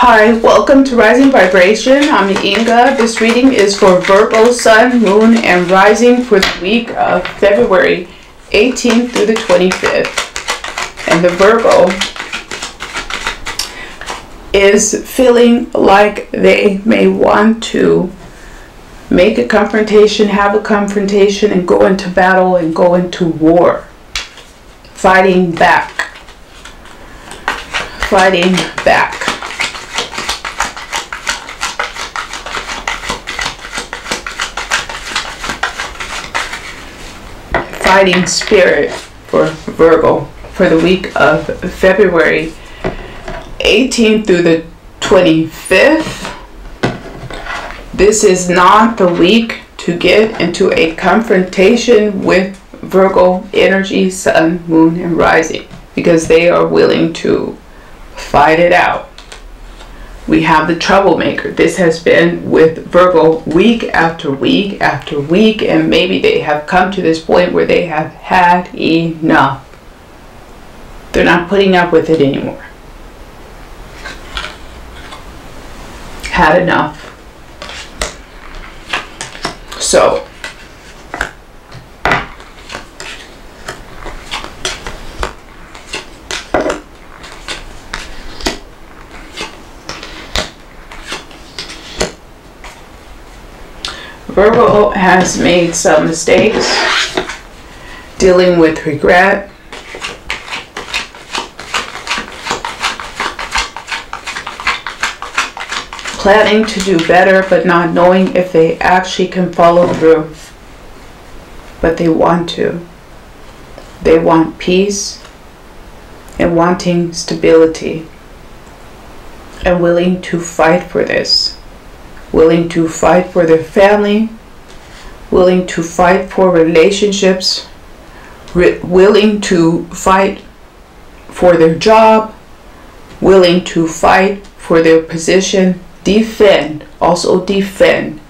Hi, welcome to Rising Vibration. I'm Inga. This reading is for Virgo, Sun, Moon, and Rising for the week of February 18th through the 25th. And the Virgo is feeling like they may want to make a confrontation, have a confrontation, and go into battle and go into war. Fighting back. Fighting back. Fighting spirit for Virgo for the week of February 18th through the 25th. This is not the week to get into a confrontation with Virgo energy, Sun, Moon, and Rising, because they are willing to fight it out. We have the troublemaker. This has been with Virgo week after week after week, and maybe they have come to this point where they have had enough. They're not putting up with it anymore. Had enough. So Virgo has made some mistakes, dealing with regret, planning to do better but not knowing if they actually can follow through. But they want to. They want peace and wanting stability and willing to fight for this. Willing to fight for their family, willing to fight for relationships, willing to fight for their job, willing to fight for their position, defend, also defending.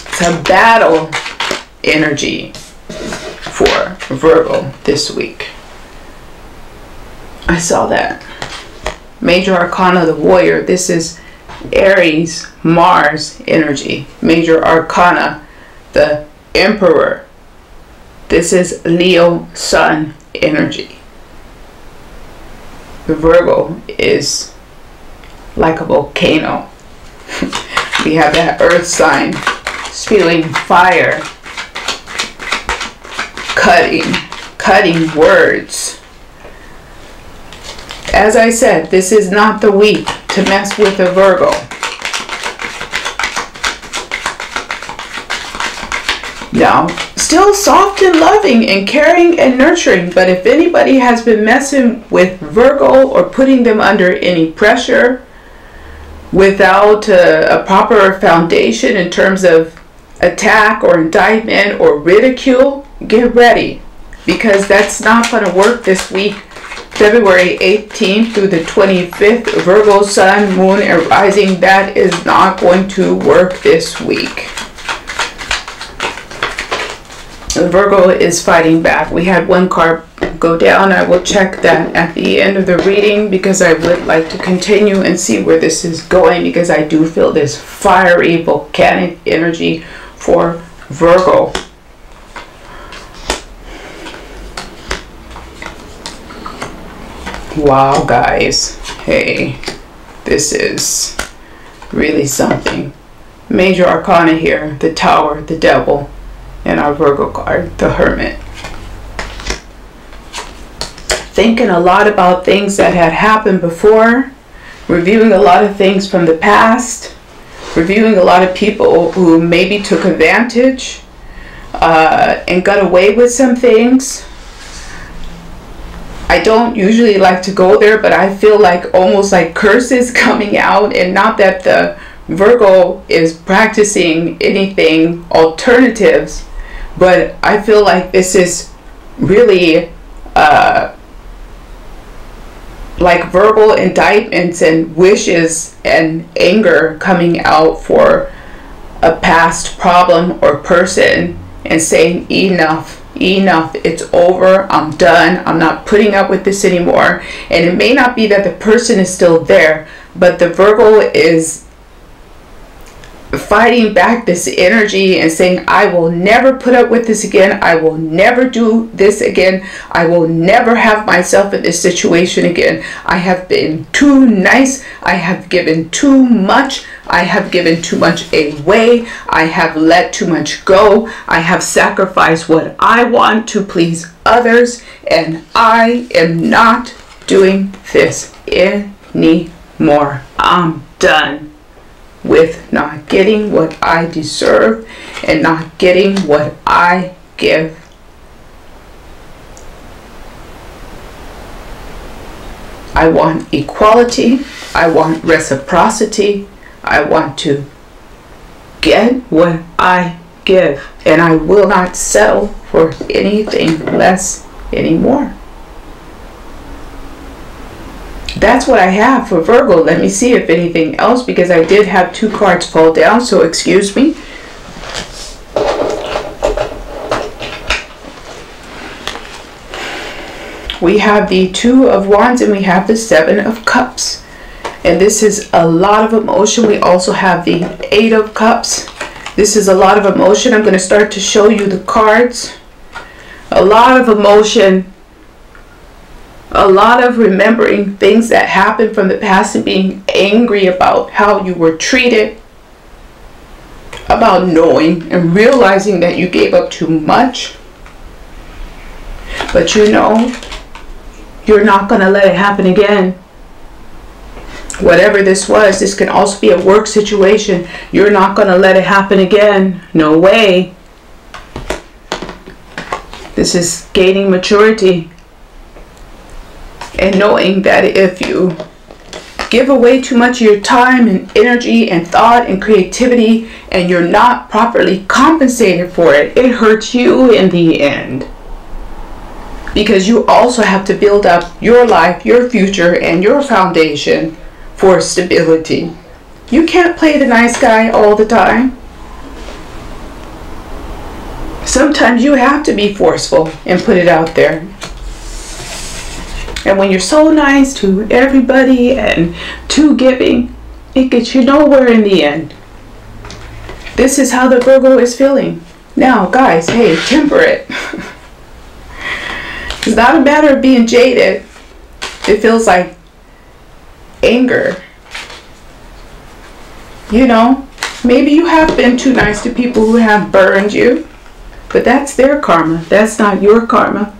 It's a battle energy for Virgo this week. I saw that. Major Arcana, the Warrior. This is Aries, Mars energy. Major Arcana, the Emperor. This is Leo, Sun energy. The Virgo is like a volcano. We have that earth sign spewing fire, cutting words. As I said, this is not the week to mess with a Virgo. Now, still soft and loving and caring and nurturing, but if anybody has been messing with Virgo or putting them under any pressure without a proper foundation in terms of attack or indictment or ridicule, get ready, because that's not going to work this week. February 18th through the 25th, Virgo, Sun, Moon, and Rising, that is not going to work this week. Virgo is fighting back. We had one card go down. I will check that at the end of the reading because I would like to continue and see where this is going, because I do feel this fiery volcanic energy for Virgo. Wow, guys. Hey, this is really something. Major Arcana here, the Tower, the Devil, and our Virgo card, the Hermit. Thinking a lot about things that had happened before, reviewing a lot of things from the past, reviewing a lot of people who maybe took advantage and got away with some things. I don't usually like to go there, but I feel like almost like curses coming out, and not that the Virgo is practicing anything alternatives, but I feel like this is really like verbal indictments and wishes and anger coming out for a past problem or person and saying enough enough. It's over. I'm done. I'm not putting up with this anymore. And it may not be that the person is still there, but the Virgo is fighting back this energy and saying, I will never put up with this again. I will never do this again. I will never have myself in this situation again. I have been too nice. I have given too much. I have given too much away. I have let too much go. I have sacrificed what I want to please others, and I am not doing this anymore. I'm done with not getting what I deserve and not getting what I give. I want equality. I want reciprocity. I want to get what I give, and I will not settle for anything less anymore. That's what I have for Virgo. Let me see if anything else, because I did have 2 cards fall down, so excuse me. We have the 2 of Wands and we have the 7 of Cups. And this is a lot of emotion. We also have the 8 of Cups. This is a lot of emotion. I'm going to start to show you the cards. A lot of emotion. A lot of remembering things that happened from the past and being angry about how you were treated. About knowing and realizing that you gave up too much. But you know, you're not going to let it happen again. Whatever this was, this can also be a work situation. You're not going to let it happen again. No way. This is gaining maturity. And knowing that if you give away too much of your time and energy and thought and creativity and you're not properly compensated for it, it hurts you in the end. Because you also have to build up your life, your future, and your foundation for stability. You can't play the nice guy all the time. Sometimes you have to be forceful and put it out there. And when you're so nice to everybody and too giving, it gets you nowhere in the end. This is how the Virgo is feeling. Now, guys, hey, temper it. It's not a matter of being jaded. It feels like anger. You know, maybe you have been too nice to people who have burned you, but that's their karma. That's not your karma.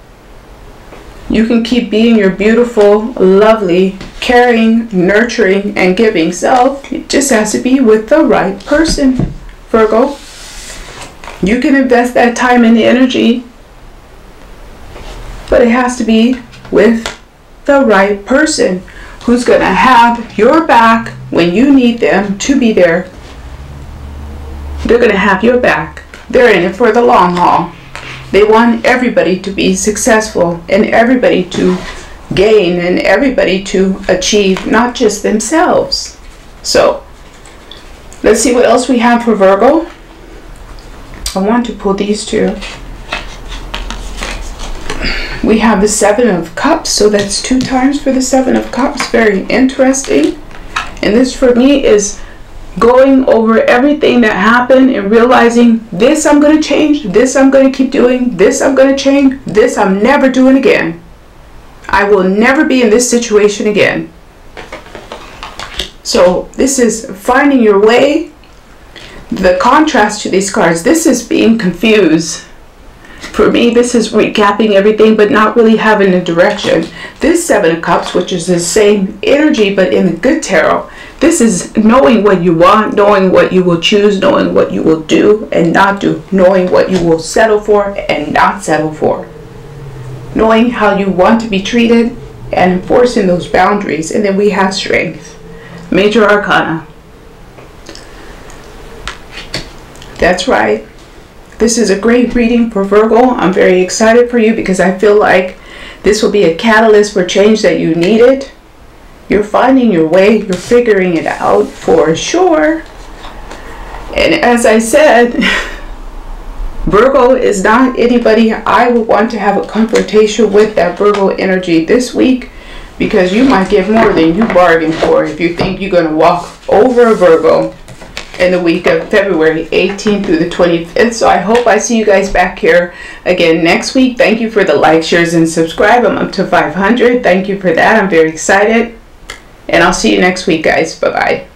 You can keep being your beautiful, lovely, caring, nurturing, and giving self. It just has to be with the right person, Virgo. You can invest that time and energy, but it has to be with the right person who's going to have your back when you need them to be there. They're going to have your back. They're in it for the long haul. They want everybody to be successful and everybody to gain and everybody to achieve, not just themselves. So, let's see what else we have for Virgo. I want to pull these 2. We have the 7 of Cups, so that's 2 times for the 7 of Cups. Very interesting. And this for me is going over everything that happened and realizing this I'm going to change, this I'm going to keep doing, this I'm going to change, this I'm never doing again. I will never be in this situation again. So this is finding your way. The contrast to these cards, this is being confused. For me, this is recapping everything but not really having a direction. This 7 of Cups, which is the same energy but in the good tarot, this is knowing what you want, knowing what you will choose, knowing what you will do and not do, knowing what you will settle for and not settle for, knowing how you want to be treated and enforcing those boundaries. And then we have Strength, Major Arcana. That's right. This is a great reading for Virgo. I'm very excited for you because I feel like this will be a catalyst for change that you needed. You're finding your way. You're figuring it out for sure. And as I said, Virgo is not anybody I would want to have a confrontation with that Virgo energy this week, because you might get more than you bargained for if you think you're going to walk over a Virgo in the week of February 18th through the 25th. So I hope I see you guys back here again next week. Thank you for the like, shares, and subscribe. I'm up to 500. Thank you for that. I'm very excited. And I'll see you next week, guys. Bye-bye.